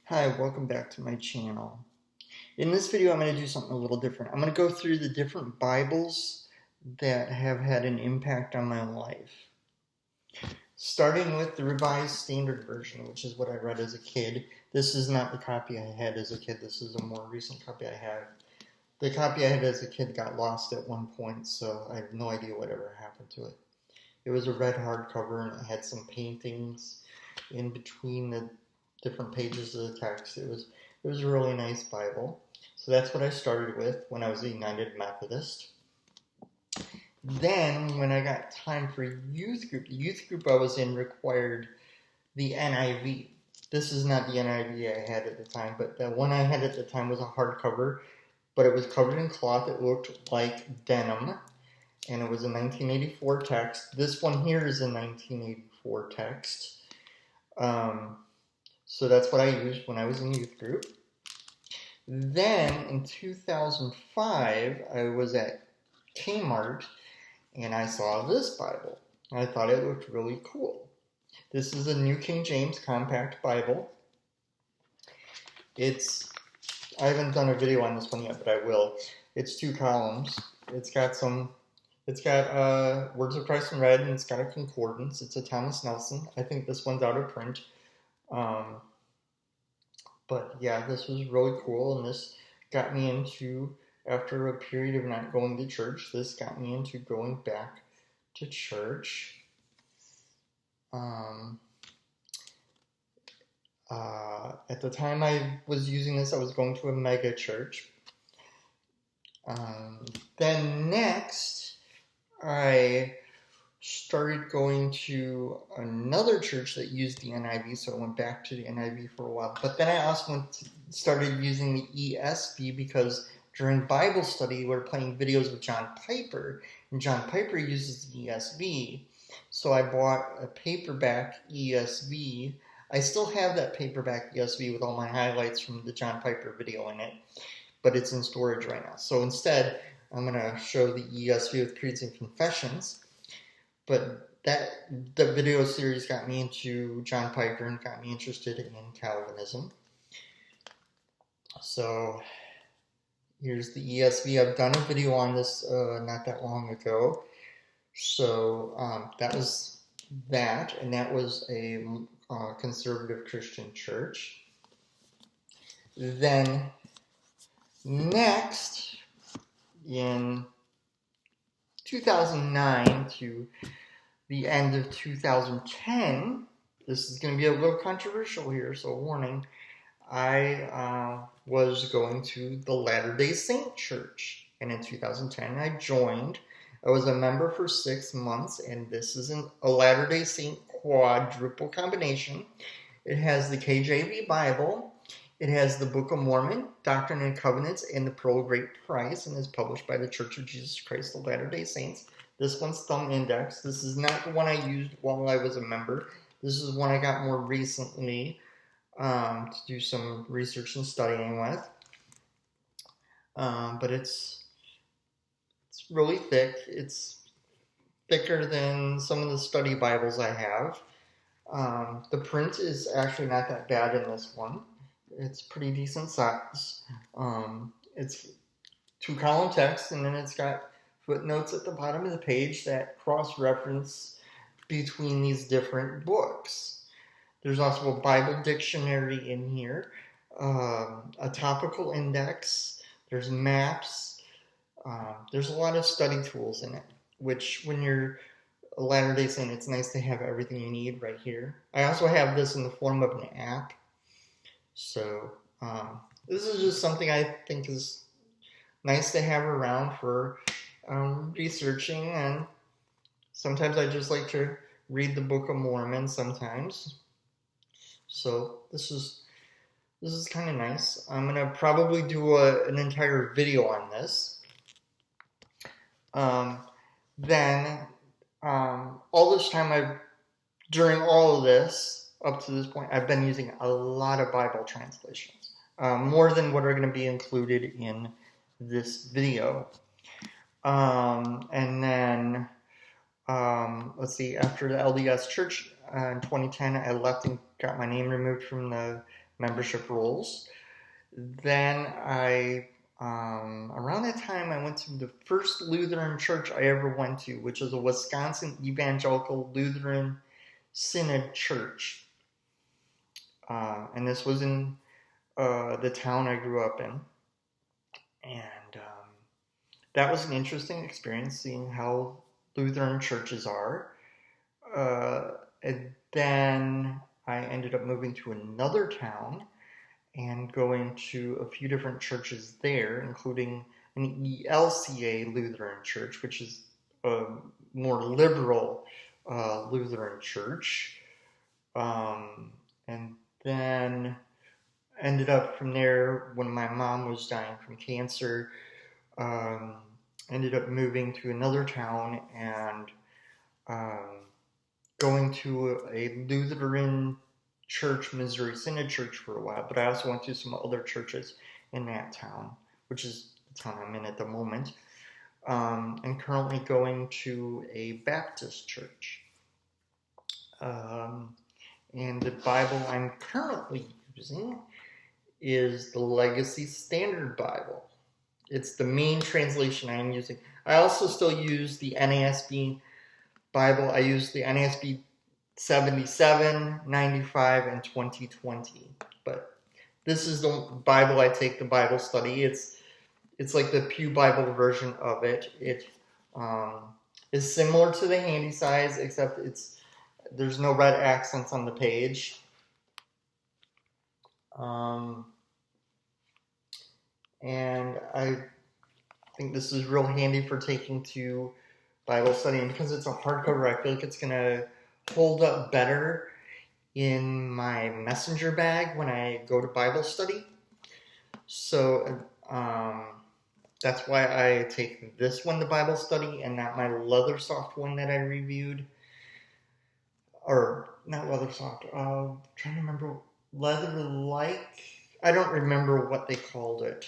Hi, welcome back to my channel. In this video, I'm going to do something a little different. I'm going to go through the different Bibles that have had an impact on my life. Starting with the Revised Standard Version, which is what I read as a kid. This is not the copy I had as a kid. This is a more recent copy I have. The copy I had as a kid got lost at one point, so I have no idea whatever happened to it. It was a red hardcover and it had some paintings in between the different pages of the text. It was a really nice Bible. So that's what I started with when I was a United Methodist. Then, when I got time for youth group, the youth group I was in required the NIV. This is not the NIV I had at the time, but the one I had at the time was a hardcover, but it was covered in cloth. It looked like denim, and it was a 1984 text. This one here is a 1984 text. So that's what I used when I was in youth group. Then in 2005, I was at Kmart and I saw this Bible. I thought it looked really cool. This is a New King James Compact Bible. I haven't done a video on this one yet, but I will. It's 2 columns. It's got Words of Christ in red, and it's got a concordance. It's a Thomas Nelson. I think this one's out of print. But yeah, this was really cool, and this got me into, after a period of not going to church, this got me into going back to church. At the time I was using this, I was going to a mega church. Then next, I started going to another church that used the NIV, so I went back to the NIV for a while. But then I also started using the ESV because during Bible study, we were playing videos with John Piper, and John Piper uses the ESV. So I bought a paperback ESV. I still have that paperback ESV with all my highlights from the John Piper video in it, but it's in storage right now. So instead, I'm going to show the ESV with Creeds and Confessions. But the video series got me into John Piper and got me interested in Calvinism. So here's the ESV. I've done a video on this not that long ago. So that was that, and that was a conservative Christian church. Then next, in 2009 to the end of 2010, this is going to be a little controversial here, so warning, I was going to the Latter-day Saint Church, and in 2010 I joined. I was a member for 6 months, and this is a Latter-day Saint quadruple combination. It has the KJV Bible, it has the Book of Mormon, Doctrine and Covenants, and the Pearl of Great Price, and is published by the Church of Jesus Christ of Latter-day Saints. This one's thumb index. This is not the one I used while I was a member. This is one I got more recently to do some research and studying with. But it's really thick. It's thicker than some of the study Bibles I have. The print is actually not that bad in this one. It's pretty decent size. It's 2-column text, and then it's got footnotes at the bottom of the page that cross-reference between these different books. There's also a Bible dictionary in here, a topical index, there's maps, there's a lot of study tools in it, which when you're a Latter-day Saint, it's nice to have everything you need right here. I also have this in the form of an app. So this is just something I think is nice to have around for researching, and sometimes I just like to read the Book of Mormon sometimes. So this is kind of nice. I'm going to probably do an entire video on this. Then all this time during all of this, up to this point, I've been using a lot of Bible translations, more than what are going to be included in this video. And then, let's see, after the LDS Church in 2010, I left and got my name removed from the membership rolls. Then around that time, I went to the first Lutheran church I ever went to, which is a Wisconsin Evangelical Lutheran Synod Church. And this was in the town I grew up in. And that was an interesting experience, seeing how Lutheran churches are. And then I ended up moving to another town and going to a few different churches there, including an ELCA Lutheran church, which is a more liberal Lutheran church. And then ended up from there, when my mom was dying from cancer, ended up moving to another town and going to a Lutheran church, Missouri Synod Church, for a while. But I also went to some other churches in that town, which is the town I'm in at the moment. And currently going to a Baptist church. And the Bible I'm currently using is the Legacy Standard Bible. It's the main translation I'm using. I also still use the NASB Bible. I use the NASB 77, 95, and 2020. But this is the Bible I take the Bible study. It's like the Pew Bible version of it. It is similar to the handy size, except there's no red accents on the page. And I think this is real handy for taking to Bible study. And because it's a hardcover, I feel like it's going to hold up better in my messenger bag when I go to Bible study. So that's why I take this one to Bible study and not my Leathersoft one that I reviewed. Or not Leathersoft. Trying to remember. Leather-like. I don't remember what they called it.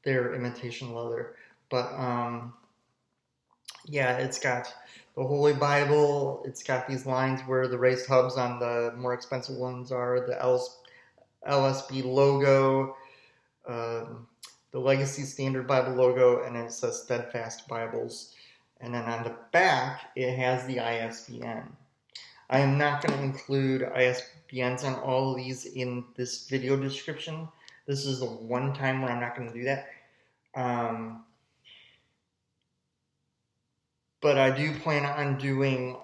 Their imitation leather. But yeah, it's got the Holy Bible. It's got these lines where the raised hubs on the more expensive ones are, the LSB logo, the Legacy Standard Bible logo, and then it says Steadfast Bibles. And then on the back, it has the ISBN. I am not going to include ISBNs on all of these in this video description. This is the one time where I'm not going to do that. But I do plan on doing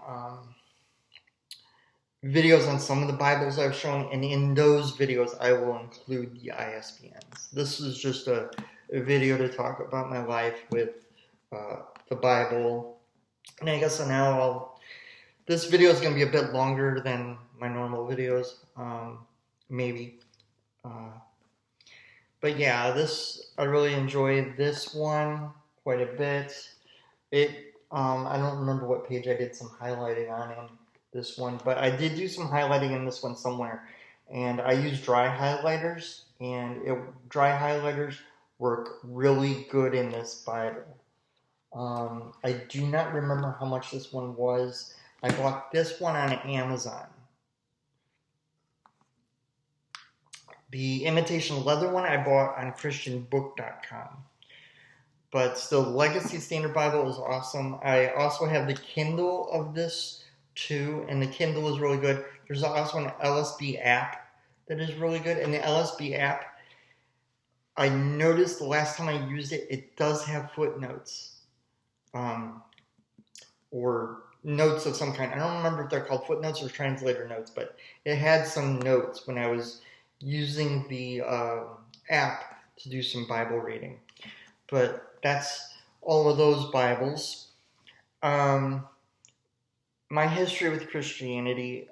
videos on some of the Bibles I've shown, and in those videos I will include the ISBNs. This is just a video to talk about my life with the Bible. And I guess now this video is going to be a bit longer than my normal videos, maybe. But yeah, I really enjoyed this one quite a bit. I don't remember what page I did some highlighting on in this one, but I did do some highlighting in this one somewhere. And I use dry highlighters, and dry highlighters work really good in this Bible. I do not remember how much this one was. I bought this one on Amazon. The imitation leather one I bought on christianbook.com. But still, the Legacy Standard Bible is awesome. I also have the Kindle of this too, and the Kindle is really good. There's also an LSB app that is really good. And the LSB app, I noticed the last time I used it, it does have footnotes. Or notes of some kind. I don't remember if they're called footnotes or translator notes, but it had some notes when I was using the app to do some Bible reading. But that's all of those Bibles. My history with Christianity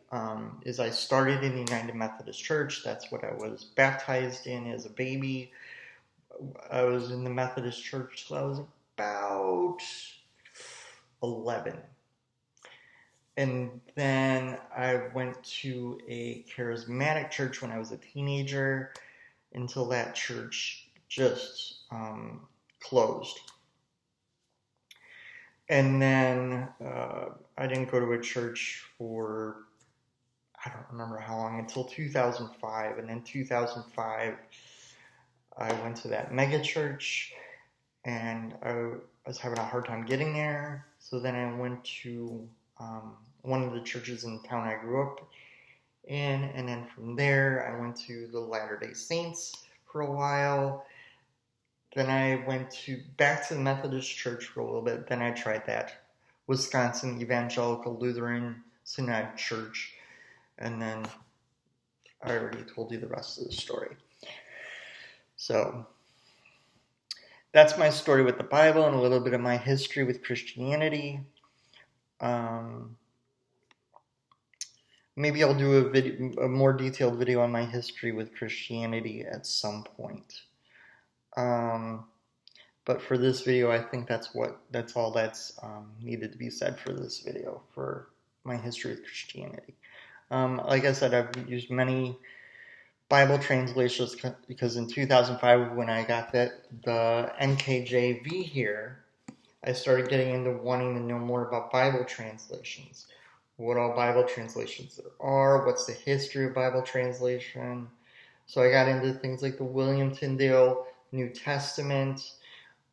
is I started in the United Methodist Church. That's what I was baptized in as a baby. I was in the Methodist Church till I was about 11. And then I went to a charismatic church when I was a teenager until that church just closed. And then I didn't go to a church for I don't remember how long, until 2005. And in 2005, I went to that mega church, and I was having a hard time getting there. So then I went to one of the churches in the town I grew up in, and then from there I went to the Latter-day Saints for a while. Then I went back to the Methodist Church for a little bit. Then I tried that Wisconsin Evangelical Lutheran Synod Church, and then I already told you the rest of the story. So that's my story with the Bible and a little bit of my history with Christianity. Maybe I'll do a more detailed video on my history with Christianity at some point. But for this video, I think that's all that's needed to be said for this video, for my history with Christianity. Like I said, I've used many Bible translations because in 2005, when I got the NKJV here, I started getting into wanting to know more about Bible translations. What all Bible translations there are, what's the history of Bible translation. So I got into things like the William Tyndale New Testament,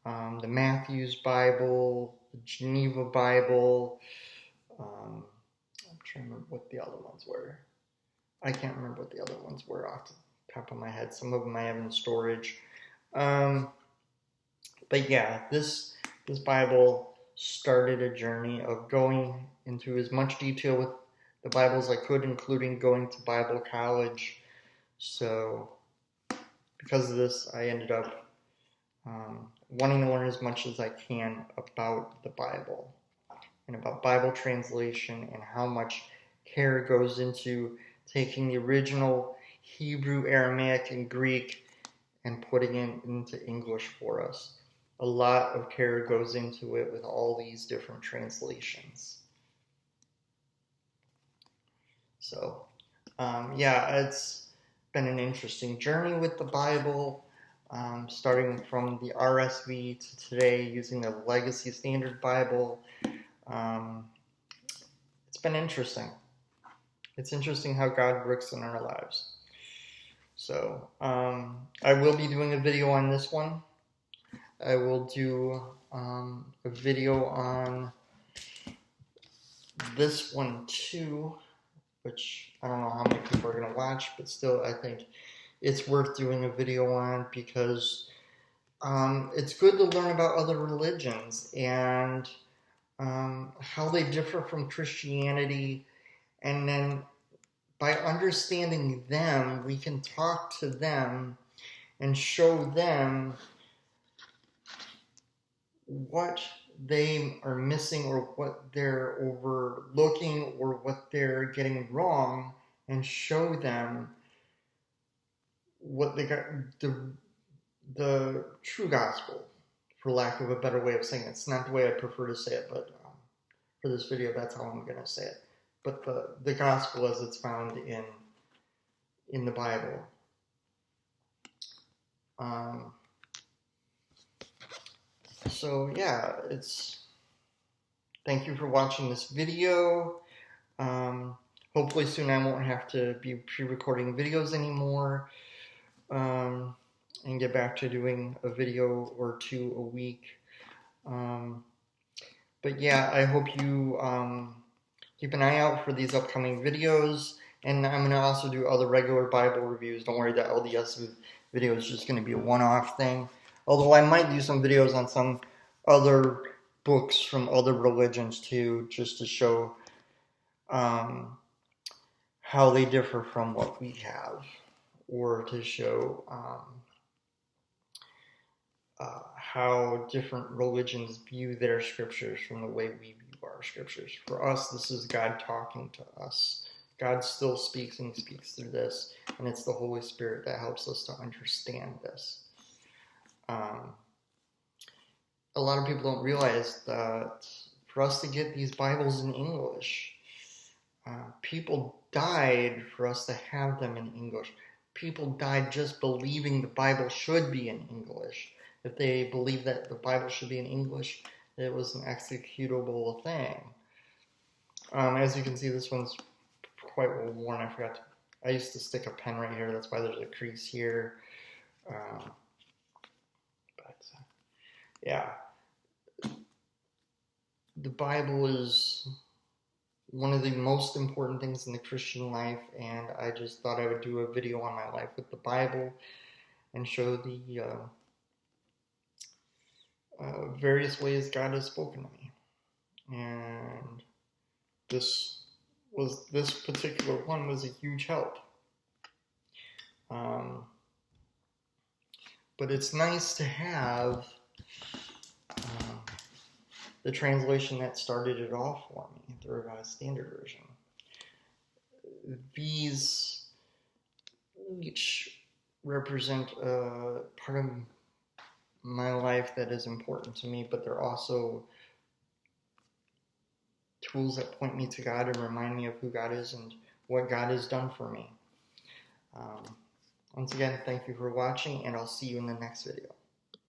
the Matthew's Bible, the Geneva Bible. I'm trying to remember what the other ones were. I can't remember what the other ones were off the top of my head. Some of them I have in storage. But yeah, this Bible started a journey of going into as much detail with the Bible as I could, including going to Bible college. So because of this, I ended up wanting to learn as much as I can about the Bible and about Bible translation and how much care goes into taking the original Hebrew, Aramaic, and Greek and putting it into English for us. A lot of care goes into it with all these different translations. So, yeah, it's been an interesting journey with the Bible, starting from the RSV to today using the Legacy Standard Bible. It's been interesting. It's interesting how God works in our lives. So, I will be doing a video on this one. I will do a video on this one too, which I don't know how many people are going to watch, but still I think it's worth doing a video on because it's good to learn about other religions and how they differ from Christianity, and then by understanding them, we can talk to them and show them what they are missing or what they're overlooking or what they're getting wrong, and show them what they got, the true gospel, for lack of a better way of saying it. It's not the way I prefer to say it, but for this video, that's how I'm going to say it. But the gospel as it's found in the Bible. So yeah, thank you for watching this video. Hopefully soon I won't have to be pre-recording videos anymore, and get back to doing a video or two a week. But yeah, I hope you keep an eye out for these upcoming videos, and I'm going to also do other regular Bible reviews. Don't worry, that LDS video is just going to be a one-off thing. Although I might do some videos on some other books from other religions too, just to show how they differ from what we have, or to show how different religions view their scriptures from the way we view our scriptures. For us, this is God talking to us. God still speaks, and He speaks through this, and it's the Holy Spirit that helps us to understand this. A lot of people don't realize that for us to get these Bibles in English, people died for us to have them in English. People died just believing the Bible should be in English. If they believed that the Bible should be in English, it was an executable thing. As you can see, this one's quite well worn. I used to stick a pen right here. That's why there's a crease here. Yeah, the Bible is one of the most important things in the Christian life, and I just thought I would do a video on my life with the Bible and show the various ways God has spoken to me. And this particular one was a huge help. But it's nice to have the translation that started it all for me, the Revised Standard Version. These each represent a part of my life that is important to me, but they're also tools that point me to God and remind me of who God is and what God has done for me. Once again, thank you for watching, and I'll see you in the next video.